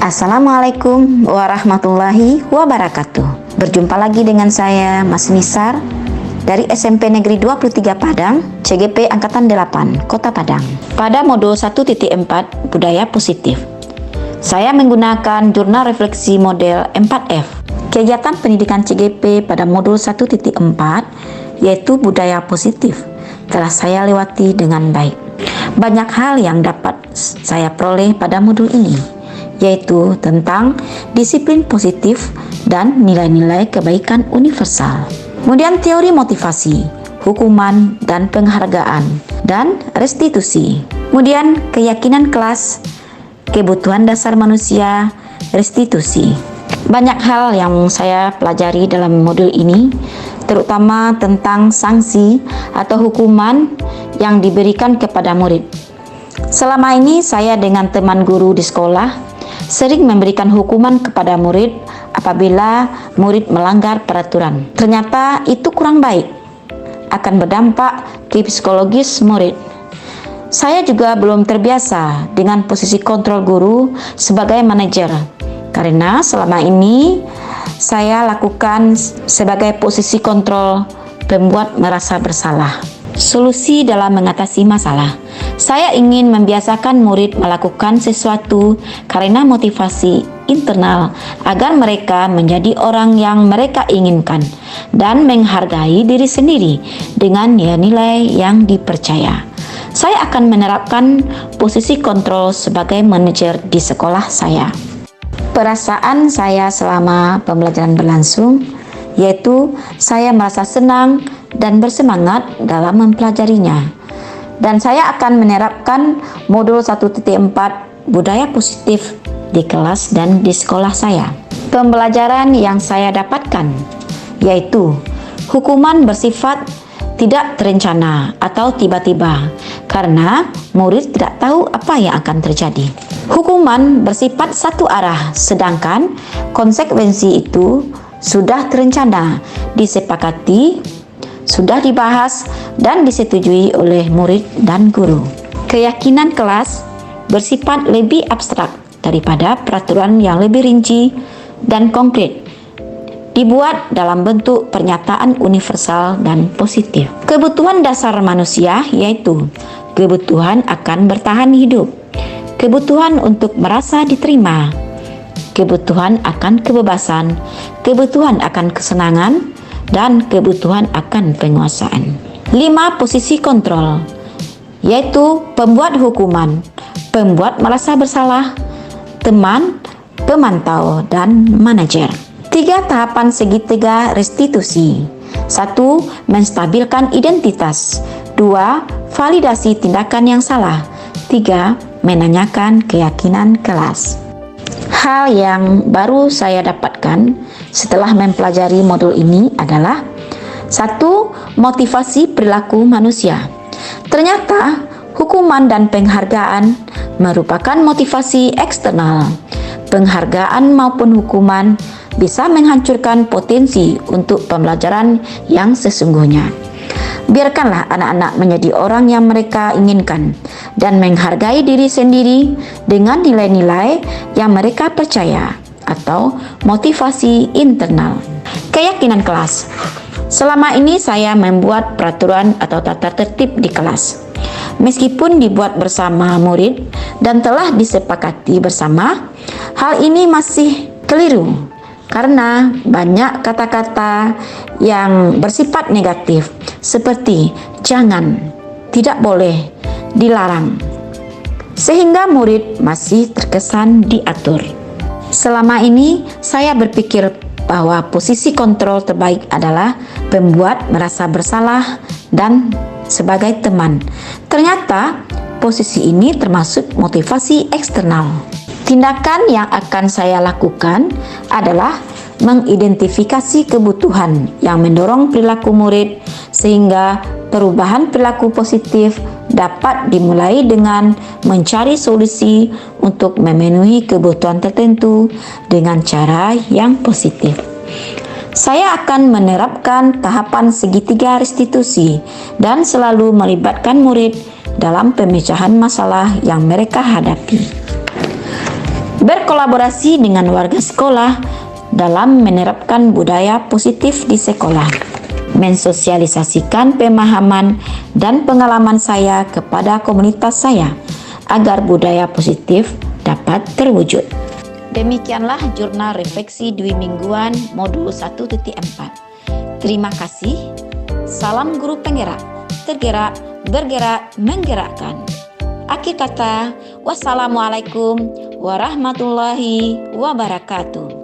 Assalamualaikum warahmatullahi wabarakatuh. Berjumpa lagi dengan saya, Mas Nisar, dari SMP Negeri 23 Padang, CGP Angkatan 8, Kota Padang. Pada modul 1.4 Budaya Positif, saya menggunakan jurnal refleksi model 4F. Kegiatan pendidikan CGP pada modul 1.4, yaitu Budaya Positif, telah saya lewati dengan baik. Banyak hal yang dapat saya peroleh pada modul ini, yaitu tentang disiplin positif dan nilai-nilai kebaikan universal. Kemudian teori motivasi, hukuman dan penghargaan, dan restitusi. Kemudian keyakinan kelas, kebutuhan dasar manusia, restitusi. Banyak hal yang saya pelajari dalam modul ini, terutama tentang sanksi atau hukuman yang diberikan kepada murid. Selama ini saya dengan teman guru di sekolah sering memberikan hukuman kepada murid apabila murid melanggar peraturan. Ternyata itu kurang baik, akan berdampak ke psikologis murid. Saya juga belum terbiasa dengan posisi kontrol guru sebagai manajer, karena selama ini saya lakukan sebagai posisi kontrol pembuat merasa bersalah. Solusi dalam mengatasi masalah. Saya ingin membiasakan murid melakukan sesuatu karena motivasi internal agar mereka menjadi orang yang mereka inginkan dan menghargai diri sendiri dengan nilai-nilai yang dipercaya. Saya akan menerapkan posisi kontrol sebagai manajer di sekolah saya. Perasaan saya selama pembelajaran berlangsung, yaitu saya merasa senang dan bersemangat dalam mempelajarinya. Dan saya akan menerapkan modul 1.4 Budaya Positif di kelas dan di sekolah saya. Pembelajaran yang saya dapatkan yaitu hukuman bersifat tidak terencana atau tiba-tiba, karena murid tidak tahu apa yang akan terjadi. Hukuman bersifat satu arah, sedangkan konsekuensi itu sudah terencana, disepakati, sudah dibahas dan disetujui oleh murid dan guru. Keyakinan kelas bersifat lebih abstrak daripada peraturan yang lebih rinci dan konkret, dibuat dalam bentuk pernyataan universal dan positif. Kebutuhan dasar manusia yaitu kebutuhan akan bertahan hidup, kebutuhan untuk merasa diterima, kebutuhan akan kebebasan, kebutuhan akan kesenangan, dan kebutuhan akan penguasaan. 5 posisi kontrol, yaitu pembuat hukuman, pembuat merasa bersalah, teman, pemantau, dan manajer. 3 tahapan segitiga restitusi. 1. Menstabilkan identitas. 2. Validasi tindakan yang salah. 3. Menanyakan keyakinan kelas. Hal yang baru saya dapatkan setelah mempelajari modul ini adalah 1. Motivasi perilaku manusia. Ternyata hukuman dan penghargaan merupakan motivasi eksternal. Penghargaan maupun hukuman bisa menghancurkan potensi untuk pembelajaran yang sesungguhnya. Biarkanlah anak-anak menjadi orang yang mereka inginkan dan menghargai diri sendiri dengan nilai-nilai yang mereka percaya atau motivasi internal. Keyakinan kelas. Selama ini saya membuat peraturan atau tata tertib di kelas. Meskipun dibuat bersama murid dan telah disepakati bersama, hal ini masih keliru karena banyak kata-kata yang bersifat negatif seperti jangan, tidak boleh, dilarang, sehingga murid masih terkesan diatur. Selama ini saya berpikir bahwa posisi kontrol terbaik adalah pembuat merasa bersalah dan sebagai teman. Ternyata posisi ini termasuk motivasi eksternal. Tindakan yang akan saya lakukan adalah mengidentifikasi kebutuhan yang mendorong perilaku murid sehingga perubahan perilaku positif dapat dimulai dengan mencari solusi untuk memenuhi kebutuhan tertentu dengan cara yang positif. Saya akan menerapkan tahapan segitiga restitusi dan selalu melibatkan murid dalam pemecahan masalah yang mereka hadapi. berkolaborasi dengan warga sekolah dalam menerapkan budaya positif di sekolah, mensosialisasikan pemahaman dan pengalaman saya kepada komunitas saya agar budaya positif dapat terwujud. Demikianlah jurnal refleksi dwi mingguan modul 1.4. Terima kasih. Salam guru penggerak, tergerak, bergerak, menggerakkan. Akhir kata, wassalamualaikum warahmatullahi wabarakatuh.